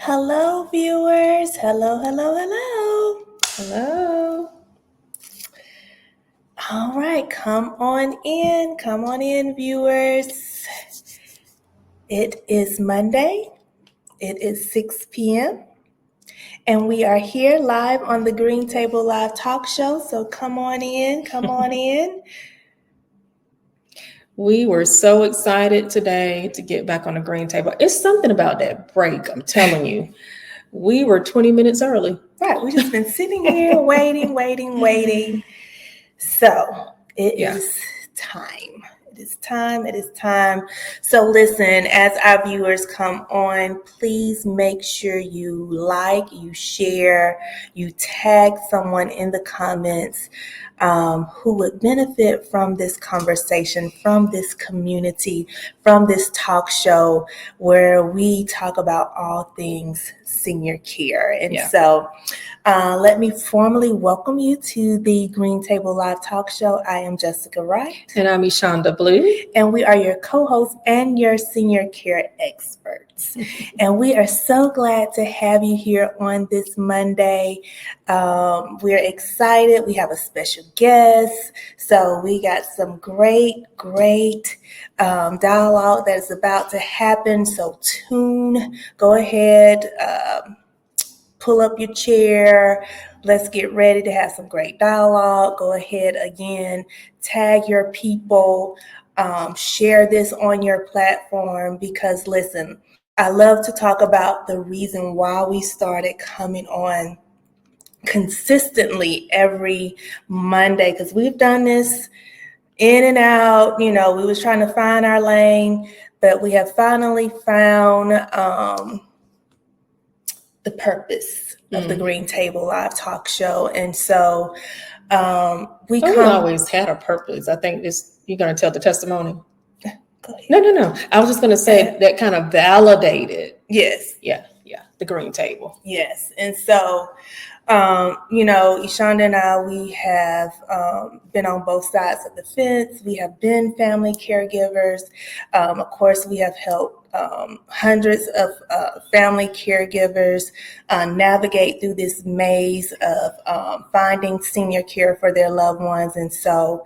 Hello, viewers. Hello. All right, come on in, viewers. It is Monday. It is 6 p.m. And we are here live on the Green Table Live Talk Show. So come on in. We were so excited today to get back on the green table. It's something about that break, I'm telling you. We were 20 minutes early. Right, we've just been sitting here waiting. So it is time. It is time. So listen, as our viewers come on, please make sure you like, you share, you tag someone in the comments who would benefit from this conversation, from this community, from this talk show where we talk about all things senior care. And so let me formally welcome you to the Green Table Live Talk Show. I am Jessica Wright. And I'm Ishonda Blue. And we are your co-hosts and your senior care experts. And we are so glad to have you here on this Monday. We're excited. We have a special guest. So we got some great dialogue that is about to happen. So go ahead, pull up your chair. Let's get ready to have some great dialogue. Go ahead again, tag your people, share this on your platform because listen, I love to talk about the reason why we started coming on consistently every Monday because we've done this in and out. We was trying to find our lane, but we have finally found the purpose of the Green Table Live Talk Show. And so we always had a purpose. I think you're going to tell the testimony. Go ahead. No. I was just going to say that kind of validated. Yes. Yeah. The Green Table. Yes. And so, Ishonda and I, we have been on both sides of the fence. We have been family caregivers. Of course, we have helped hundreds of family caregivers navigate through this maze of finding senior care for their loved ones. And so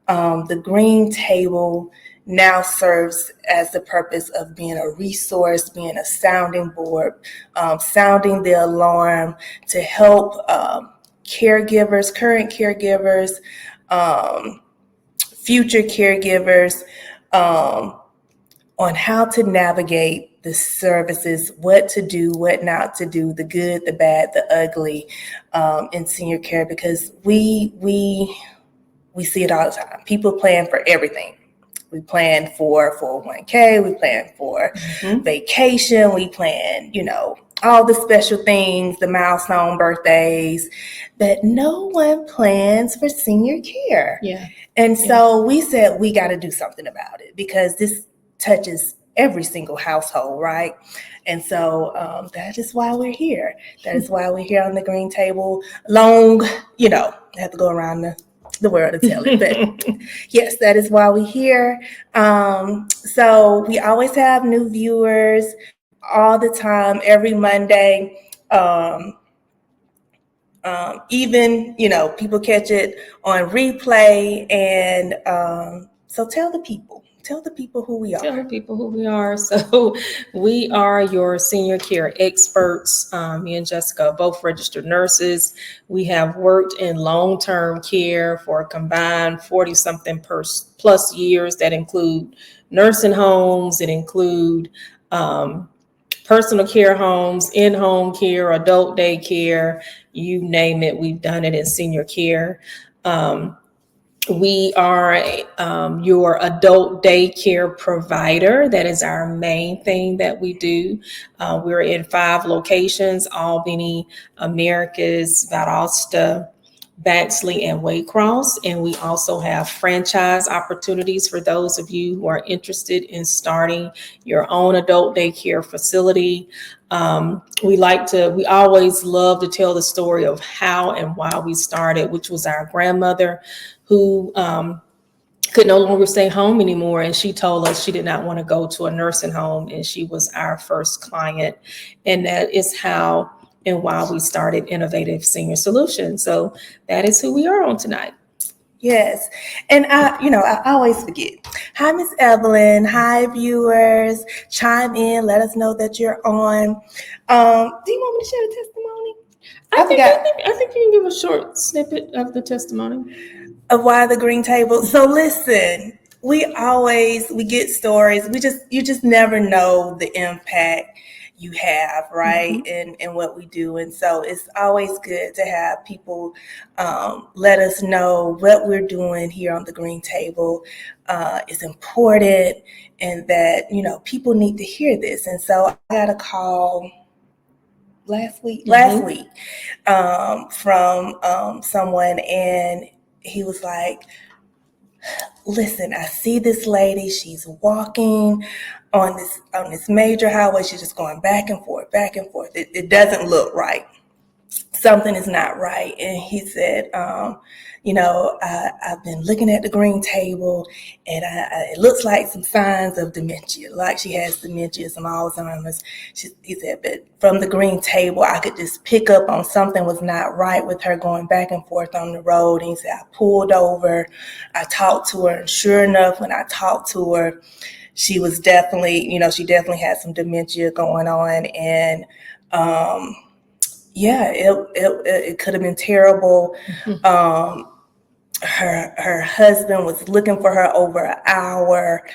the Green Table now serves as the purpose of being a resource, being a sounding board, sounding the alarm to help caregivers, current caregivers, future caregivers on how to navigate the services, what to do, what not to do, the good, the bad, the ugly in senior care, because we see it all the time. People plan for everything. We plan for 401k, we plan for vacation, we plan, all the special things, the milestone birthdays, but no one plans for senior care. Yeah. And so we said we got to do something about it because this touches every single household, right? And so that is why we're here. That is why we're here on the Green Table. I have to go around the world to tell it, but yes, that is why we're here. So we always have new viewers all the time, every Monday. Even, people catch it on replay. And so tell the people who we are. Tell the people who we are. So we are your senior care experts. Me and Jessica are both registered nurses. We have worked in long-term care for a combined 40-something plus years that include nursing homes, it include personal care homes, in-home care, adult daycare, you name it, we've done it in senior care. We are your adult daycare provider. That is our main thing that we do. We're in 5 locations: Albany, Americus, Valdosta, Baxley, and Waycross. And we also have franchise opportunities for those of you who are interested in starting your own adult daycare facility. We always love to tell the story of how and why we started, which was our grandmother who could no longer stay home anymore. And she told us she did not want to go to a nursing home. And she was our first client. And that is how and why we started Innovative Senior Solutions. So that is who we are on tonight. Yes. And I always forget. Hi, Miss Evelyn. Hi, viewers. Chime in. Let us know that you're on. Do you want me to share the testimony? I think you can give a short snippet of the testimony. Of why the green table. So listen, we get stories. You just never know the impact you have, right? And what we do. And so it's always good to have people let us know what we're doing here on the green table is important, and that, people need to hear this. And so I got a call last week from someone, and he was like, listen, I see this lady, she's walking on this major highway, she's just going back and forth. It doesn't look right. Something is not right. And he said, I've been looking at the green table, and it looks like some signs of dementia, like she has dementia, some Alzheimer's. He said, but from the green table, I could just pick up on something was not right with her going back and forth on the road. And he said, I pulled over, I talked to her, and sure enough, when I talked to her, she was definitely, she definitely had some dementia going on. And it could have been terrible. Her husband was looking for her over an hour,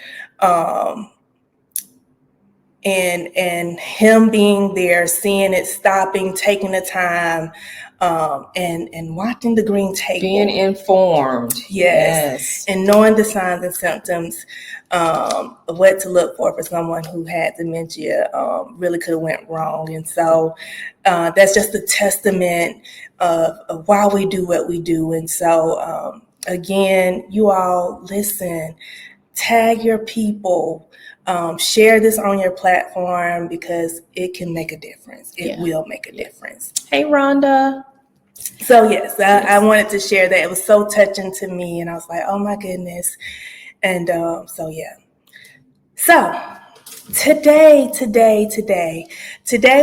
and him being there, seeing it, stopping, taking the time, and watching the green table, being informed, yes, and knowing the signs and symptoms of what to look for someone who had dementia, really could have went wrong. And so that's just a testament of why we do what we do. And so again, you all listen, tag your people, share this on your platform, because it can make a difference. It will make a difference. Hey, Rhonda. So yes, I wanted to share that. It was so touching to me, and I was like, oh my goodness. And so today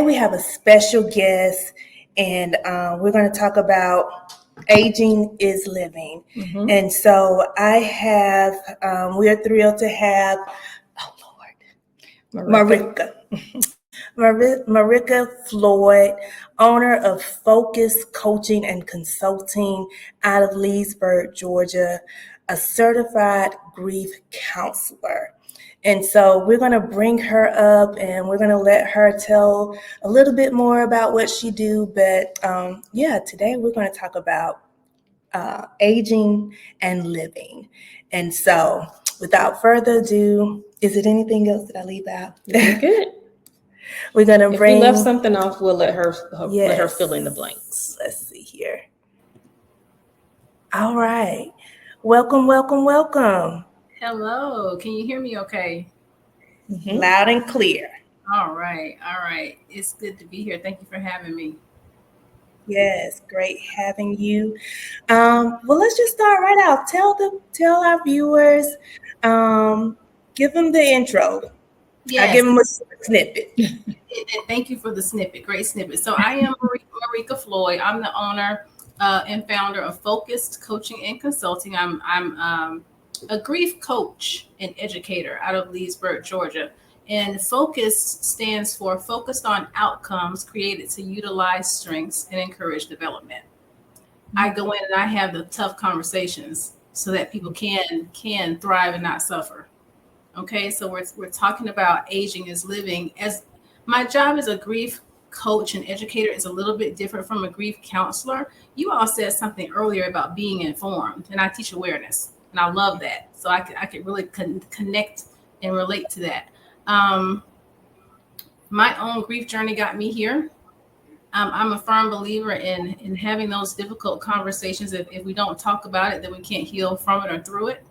we have a special guest, and we're going to talk about aging is living. And so we're thrilled to have, Marika Floyd, owner of Focus Coaching and Consulting out of Leesburg, Georgia, a certified grief counselor. And so we're going to bring her up, and we're going to let her tell a little bit more about what she do. But today we're going to talk about aging and living. And so without further ado, is it anything else that I leave out? You're good. We're going to bring... If we left something off, we'll let her fill in the blanks. Let's see here. All right. Welcome. Hello. Can you hear me okay? Loud and clear. All right. It's good to be here. Thank you for having me. Yes, great having you. Well, let's just start right out. Tell our viewers, give them the intro. Yes. I give them a snippet. Thank you for the snippet. Great snippet. So I am Marika Floyd. I'm the owner and founder of Focused Coaching and Consulting. I'm a grief coach and educator out of Leesburg, Georgia. And FOCUS stands for Focused on Outcomes Created to Utilize Strengths and Encourage Development. I go in and I have the tough conversations so that people can thrive and not suffer. Okay, so we're talking about aging is living. As my job as a grief coach and educator is a little bit different from a grief counselor. You all said something earlier about being informed, and I teach awareness, and I love that. So I could really connect and relate to that. My own grief journey got me here. I'm a firm believer in having those difficult conversations. If we don't talk about it, then we can't heal from it or through it.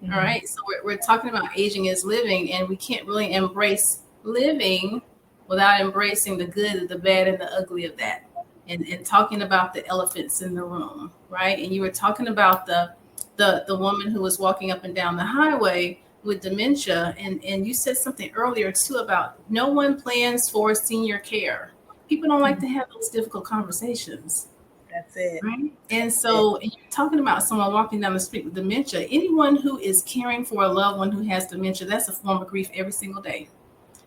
Mm-hmm. All right. So we're talking about aging is living, and we can't really embrace living without embracing the good, the bad, and the ugly of that. And talking about the elephants in the room, right? And you were talking about the the woman who was walking up and down the highway with dementia, and you said something earlier too about no one plans for senior care. People don't like to have those difficult conversations. That's it. Right. And so and you're talking about someone walking down the street with dementia. Anyone who is caring for a loved one who has dementia, that's a form of grief every single day,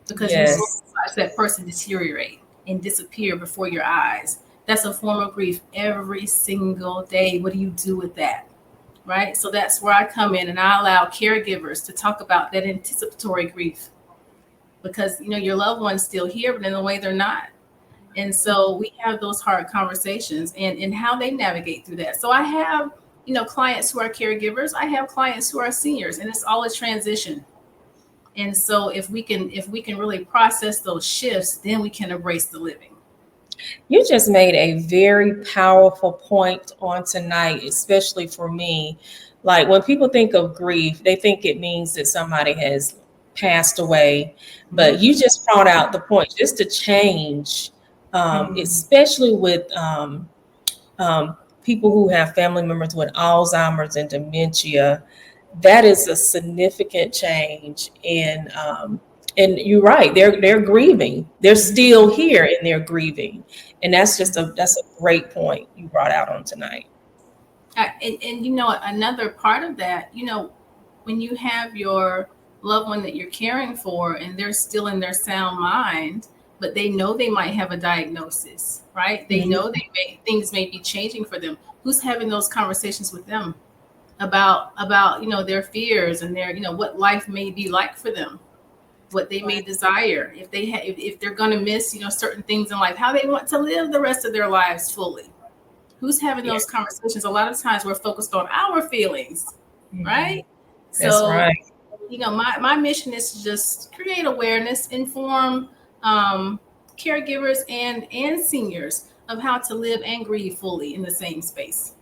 because Yes. you watch that person deteriorate and disappear before your eyes. That's a form of grief every single day. What do you do with that? Right. So that's where I come in, and I allow caregivers to talk about that anticipatory grief, because your loved one's still here, but in a way they're not. And so we have those hard conversations and how they navigate through that. So I have, clients who are caregivers. I have clients who are seniors, and it's all a transition. And so if we can really process those shifts, then we can embrace the living. You just made a very powerful point on tonight, especially for me. Like when people think of grief, they think it means that somebody has passed away. But you just brought out the point just to change, especially with people who have family members with Alzheimer's and dementia. That is a significant change in and you're right, they're grieving. They're still here and they're grieving. And that's a great point you brought out on tonight. And another part of that, when you have your loved one that you're caring for and they're still in their sound mind, but they know they might have a diagnosis, right? They know things may be changing for them. Who's having those conversations with them about their fears and their what life may be like for them, what they may desire, if they're going to miss certain things in life, how they want to live the rest of their lives fully. Who's having those conversations? A lot of times we're focused on our feelings, right? That's So right. my mission is to just create awareness, inform caregivers and seniors of how to live and grieve fully in the same space.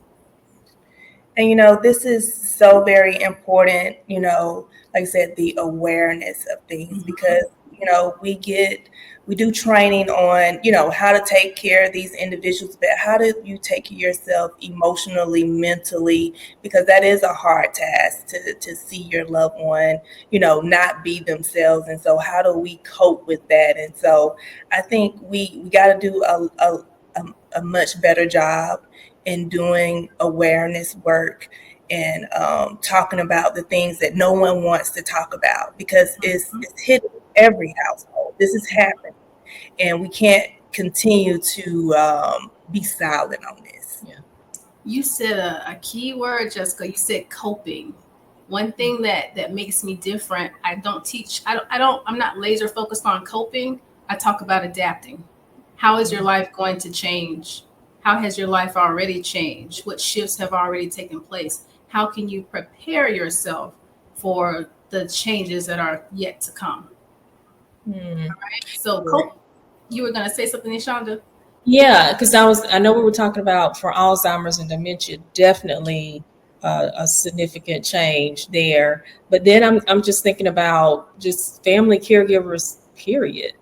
And this is so very important, like I said, the awareness of things, because we do training on how to take care of these individuals, but how do you take care of yourself emotionally, mentally, because that is a hard task to see your loved one not be themselves. And so how do we cope with that? And so I think we got to do a much better job in doing awareness work and talking about the things that no one wants to talk about, because it's hidden in every household. This is happening, and we can't continue to be silent on this. Yeah. You said a key word, Jessica. You said coping. One thing that makes me different, I'm not laser focused on coping. I talk about adapting. How is your life going to change? How has your life already changed? What shifts have already taken place? How can you prepare yourself for the changes that are yet to come? All right. So you were going to say something, Nishonda? Yeah, because I know we were talking about for Alzheimer's and dementia, definitely a significant change there. But then I'm just thinking about just family caregivers, period.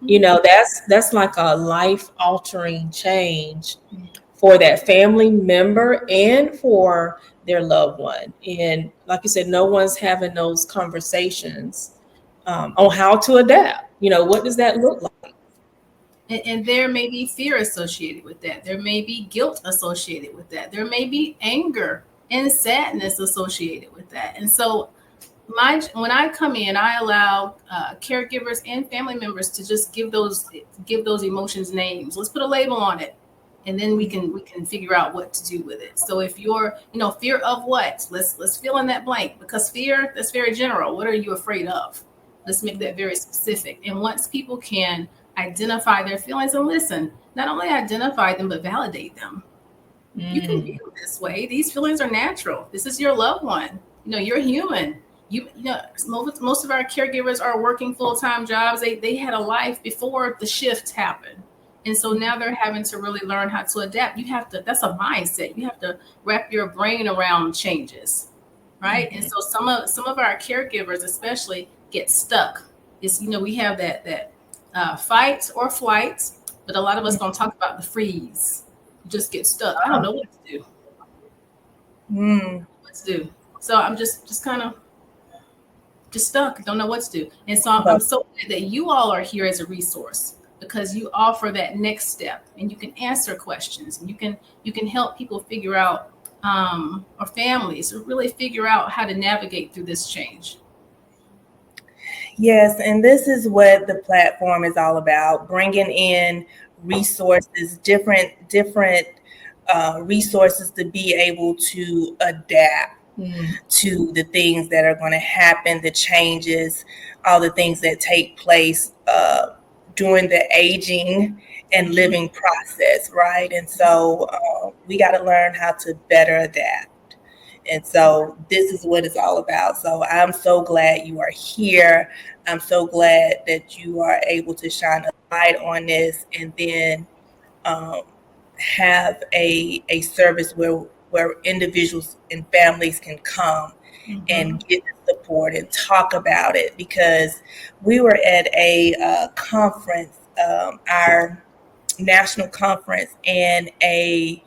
That's like a life altering change for that family member and for their loved one. And like you said, no one's having those conversations on how to adapt. What does that look like? And there may be fear associated with that. There may be guilt associated with that. There may be anger and sadness associated with that. And so when I come in, I allow caregivers and family members to just give those emotions names. Let's put a label on it, and then we can figure out what to do with it. So if you're, fear of what? Let's fill in that blank, because fear, that's very general. What are you afraid of? Let's make that very specific. And once people can identify their feelings and listen, not only identify them, but validate them. You can feel this way. These feelings are natural. This is your loved one. You're human. Most of our caregivers are working full-time jobs. They had a life before the shift happened. And so now they're having to really learn how to adapt. That's a mindset. You have to wrap your brain around changes, right? And so some of our caregivers especially get stuck. We have that fight or flight, but a lot of us don't talk about the freeze. You just get stuck. I don't know what to do. What to do. So I'm just kind of just stuck, don't know what to do. And so I'm so glad that you all are here as a resource, because you offer that next step, and you can answer questions, and you can help people figure out, or families really figure out how to navigate through this change. Yes, and this is what the platform is all about: bringing in resources, different resources to be able to adapt to the things that are going to happen, the changes, all the things that take place during the aging and living process, right? And so we got to learn how to better adapt. And so this is what it's all about. So I'm so glad you are here. I'm so glad that you are able to shine a light on this, and then have a service where individuals and families can come and get the support and talk about it. Because we were at a conference, our national conference, and an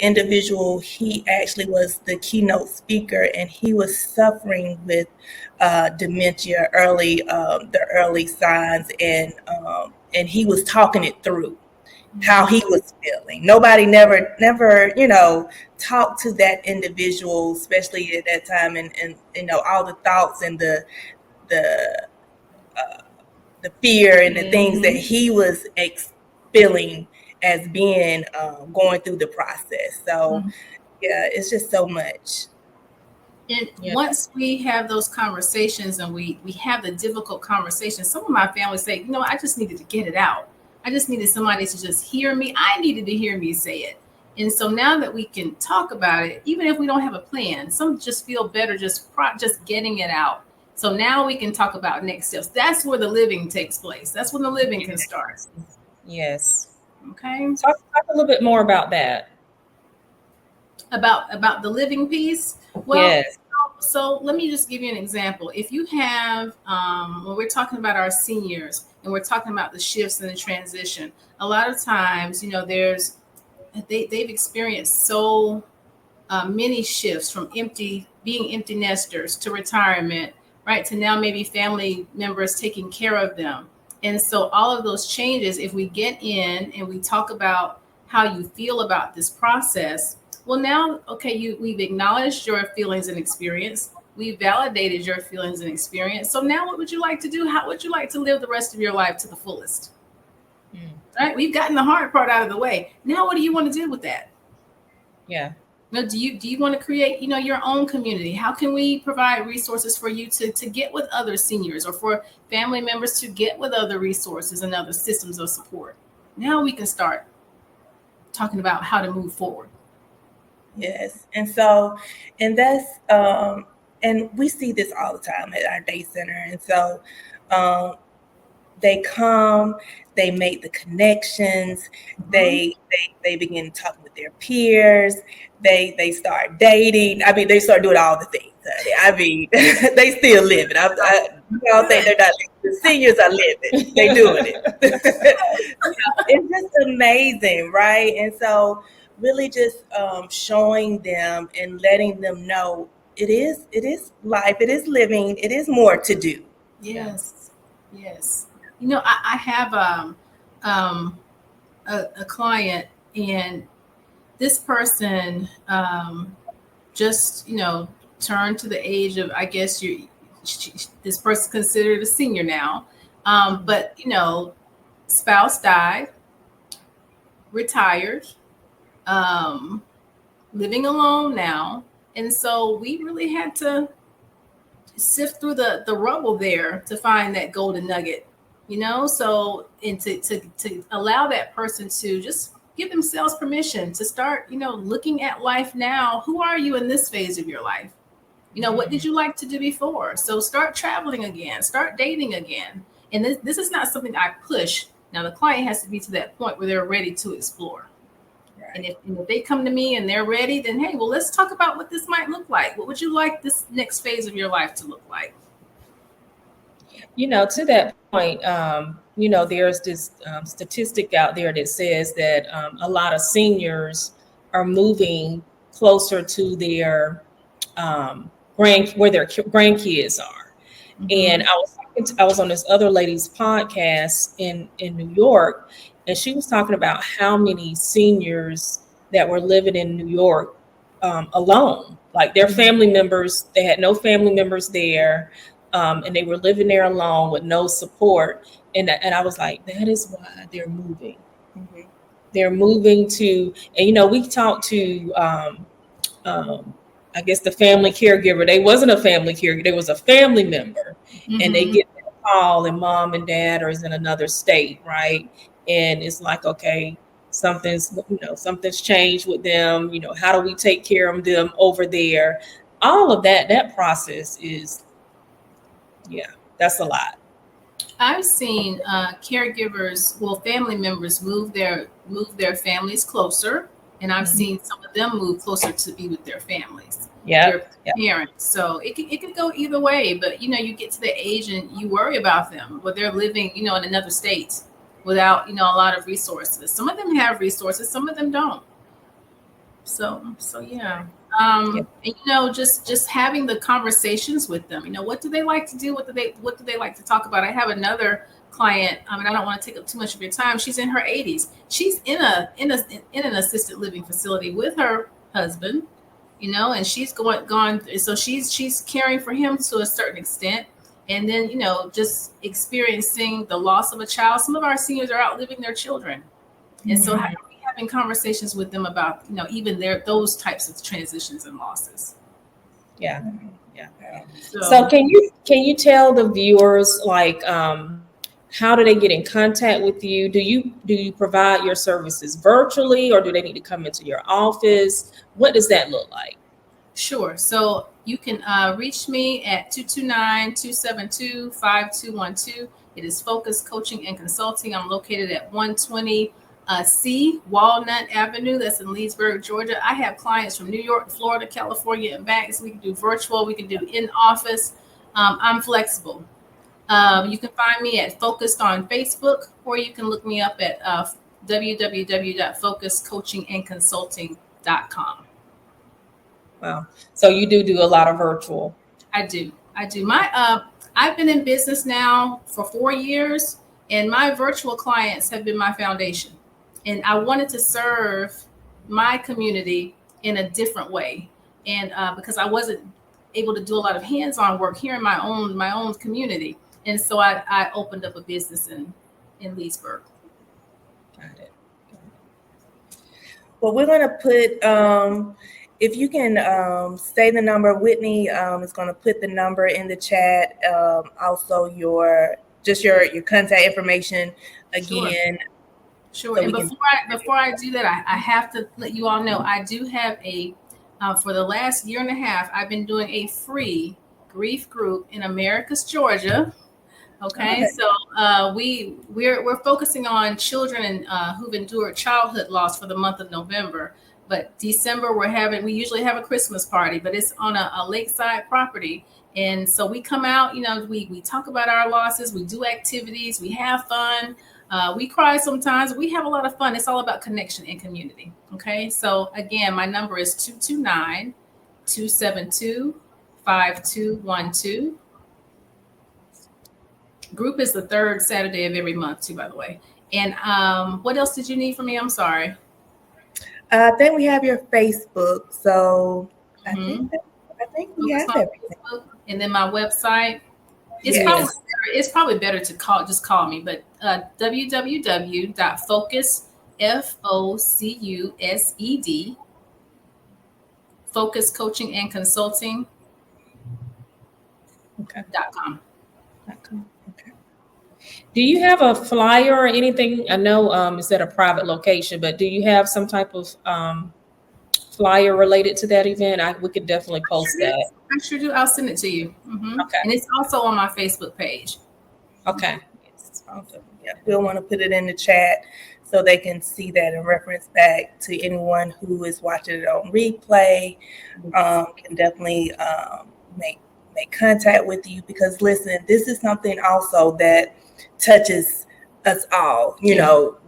individual, he actually was the keynote speaker, and he was suffering with dementia, the early signs, and he was talking it through, how he was feeling. Nobody never, talked to that individual, especially at that time, and all the thoughts and the fear and the things that he was feeling as being going through the process. So yeah, it's just so much. And once we have those conversations, and we have the difficult conversations, some of my family say, I just needed to get it out. I just needed somebody to just hear me. I needed to hear me say it. And so now that we can talk about it, even if we don't have a plan, some just feel better just getting it out. So now we can talk about next steps. That's where the living takes place. That's when the living can start. Yes. Okay. Talk a little bit more about that. About the living piece. Well, yes. So let me just give you an example. If you have, when we're talking about our seniors and we're talking about the shifts and the transition, a lot of times, they've experienced so many shifts, from being empty nesters to retirement, right? To now maybe family members taking care of them. And so all of those changes, if we get in and we talk about how you feel about this process, well, now, okay, we've acknowledged your feelings and experience. We've validated your feelings and experience. So now what would you like to do? How would you like to live the rest of your life to the fullest? Right? We've gotten the hard part out of the way. Now, what do you want to do with that? Yeah. Now, do you want to create, your own community? How can we provide resources for you to get with other seniors, or for family members to get with other resources and other systems of support? Now we can start talking about how to move forward. Yes. And so, and that's, and we see this all the time at our day center. And so, they come, they make the connections, they begin talking with their peers, they start dating. I mean, they start doing all the things. I mean, they still living. I don't think they're not living. The seniors are living. They doing it. It's just amazing, right? And so really just showing them and letting them know it is life, it is living, it is more to do. Yes. I have a client, and this person just turned to the age of, I guess this person's considered a senior now, but spouse died, retired, living alone now, and so we really had to sift through the rubble there to find that golden nugget, so, and to allow that person to just give themselves permission to start, looking at life now. Who are you in this phase of your life? What did you like to do before? So start traveling again, start dating again. And this is not something I push. Now the client has to be to that point where they're ready to explore. Right. And if they come to me and they're ready, then hey, well, let's talk about what this might look like. What would you like this next phase of your life to look like? To that point, there's this statistic out there that says that a lot of seniors are moving closer to their where their grandkids are. And I was on this other lady's podcast in New York, and she was talking about how many seniors that were living in New York alone, like their family members, they had no family members there, and they were living there alone with no support. And I was like, that is why they're moving. Mm-hmm. They're moving to, and you know, we talked to, I guess the family caregiver. They wasn't a family caregiver; they was a family member, and they get that call, and mom and dad are in another state, right? And it's like, okay, something's changed with them. You know, how do we take care of them over there? All of that. That process is, that's a lot. I've seen caregivers, family members move their families closer, and I've seen some of them move closer to be with their families, their parents. So it could go either way. But you know, you get to the age and you worry about them, but they're living, in another state without, a lot of resources. Some of them have resources, some of them don't. So yeah. And just having the conversations with them. What do they like to do? What do they like to talk about? I have another client. I don't want to take up too much of your time. She's in her 80s. She's in an assisted living facility with her husband, and she's gone. So she's caring for him to a certain extent, and then just experiencing the loss of a child. Some of our seniors are outliving their children, and so having conversations with them about, even those types of transitions and losses. Yeah. So can you tell the viewers, like, how do they get in contact with you? Do you provide your services virtually, or do they need to come into your office? What does that look like? Sure. So you can reach me at 229-272-5212. It is Focus Coaching and Consulting. I'm located at 120 C Walnut Avenue. That's in Leesburg, Georgia. I have clients from New York, Florida, California, and back. So we can do virtual. We can do in office. I'm flexible. You can find me at Focused on Facebook, or you can look me up at www.focuscoachingandconsulting.com. Wow. So you do a lot of virtual. I do. I've been in business now for 4 years, and my virtual clients have been my foundation. And I wanted to serve my community in a different way. And because I wasn't able to do a lot of hands-on work here in my own community. And so I opened up a business in Leesburg. Got it. Well, we're going to put, if you can say the number, Whitney is going to put the number in the chat. Also your contact information again. Sure. And before I do that, I have to let you all know, I do have for the last year and a half, I've been doing a free grief group in Americus, Georgia. Okay. So we're focusing on children who've endured childhood loss for the month of November. But December, we usually have a Christmas party, but it's on a lakeside property. And so we come out, we talk about our losses, we do activities, we have fun. We cry sometimes. We have a lot of fun. It's all about connection and community. Okay. So again, my number is 229-272-5212. Group is the third Saturday of every month too, by the way. And what else did you need from me? I'm sorry. Then we have your Facebook. So I think we have everything. And then my website. It's probably better to call me, but www.focused, FOCUSED, Focus Coaching and Consulting. .com. Okay. Do you have a flyer or anything? I know it's at a private location, but do you have some type of flyer related to that event? We could definitely post that. I sure do. I'll send it to you. Mm-hmm. Okay. And it's also on my Facebook page. Okay. Yes. Awesome. Yeah, we'll want to put it in the chat so they can see that and reference back to anyone who is watching it on replay. Can definitely make contact with you, because listen, this is something also that touches us all.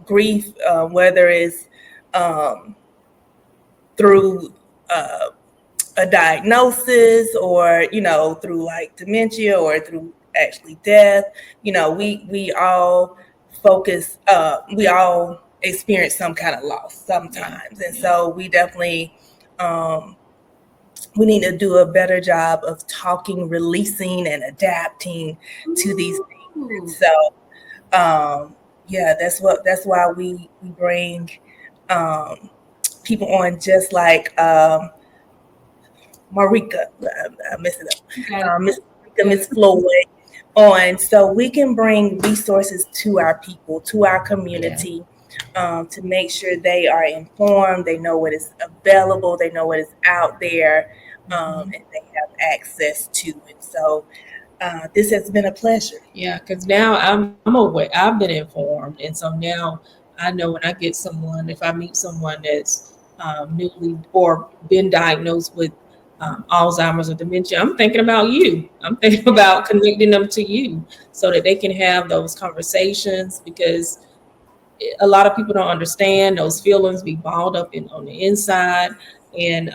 Grief, whether it's through a diagnosis, or through like dementia, or through actually death. We all focus. We all experience some kind of loss sometimes, and so we definitely. We need to do a better job of talking, releasing, and adapting to these things. So, that's why we bring people on, just like Marika. I messed it up. Miss Floyd on, so we can bring resources to our people, to our community. To make sure they are informed, they know what is available, they know what is out there, and they have access to it. So this has been a pleasure. Yeah, because now I'm aware. I've been informed, and so now I know when I get someone, if I meet someone that's newly or been diagnosed with Alzheimer's or dementia, I'm thinking about you. I'm thinking about connecting them to you so that they can have those conversations, because a lot of people don't understand those feelings be balled up on the inside, and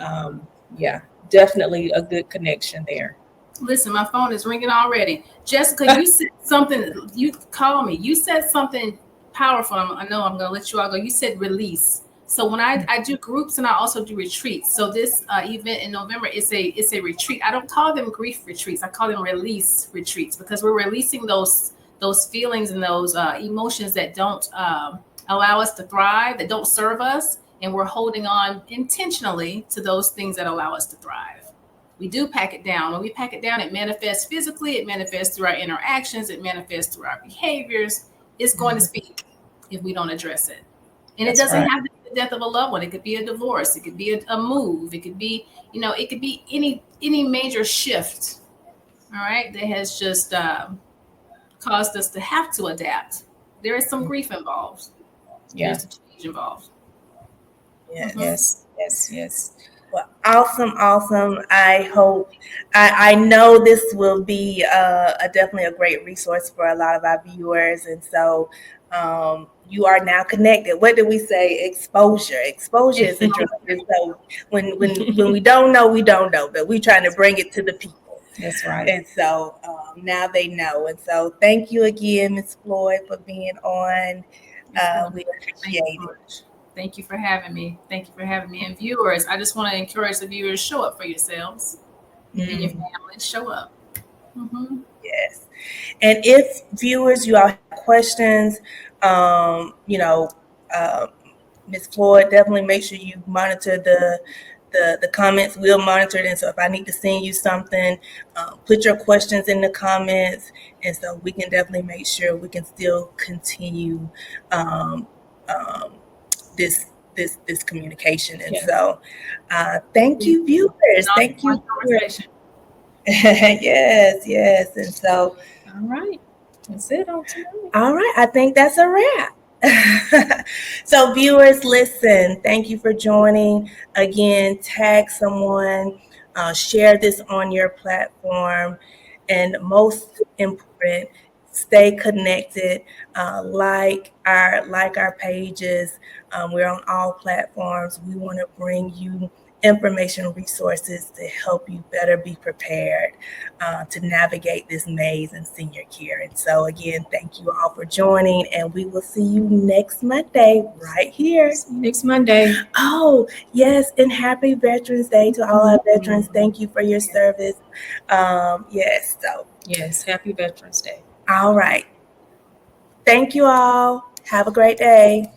definitely a good connection there. Listen, my phone is ringing already. Jessica, you said something. You called me. You said something powerful. I know I'm going to let you all go. You said release. So when I do groups, and I also do retreats. So this event in November is a retreat. I don't call them grief retreats. I call them release retreats, because we're releasing those feelings and those emotions that don't allow us to thrive, that don't serve us, and we're holding on intentionally to those things that allow us to thrive. We do pack it down. When we pack it down, it manifests physically, it manifests through our interactions, it manifests through our behaviors. It's going to speak if we don't address it. And it doesn't have to be the death of a loved one. It could be a divorce. It could be a move. It could be, it could be any major shift, all right, that has just caused us to have to adapt. There is some grief involved. There's a change involved. Yes. Well, awesome. I hope, I know this will be definitely a great resource for a lot of our viewers. And so you are now connected. What did we say? Exposure is interesting. So when we don't know, we don't know, but we're trying to bring it to the people. That's right. And so now they know. And so thank you again, Ms. Floyd, for being on. We appreciate it. Thank you for having me. And viewers, I just want to encourage the viewers, show up for yourselves and your family. Show up. Yes. And if viewers, you all have questions, Ms. Floyd, definitely make sure you monitor the comments. We'll monitor it. And so if I need to send you something, put your questions in the comments. And so we can definitely make sure we can still continue this communication. And so thank you, viewers. Thank you. Yes. And so, all right. That's it on tonight. All right. I think that's a wrap. So viewers, listen, thank you for joining. Again, tag someone, share this on your platform, and most important, stay connected. Like our pages. We're on all platforms. We want to bring you information, resources to help you better be prepared to navigate this maze in senior care. And so again, thank you all for joining, and we will see you next Monday right here. Next Monday. Oh, yes, and happy Veterans Day to all our veterans. Thank you for your service. Yes, happy Veterans Day. All right. Thank you all. Have a great day.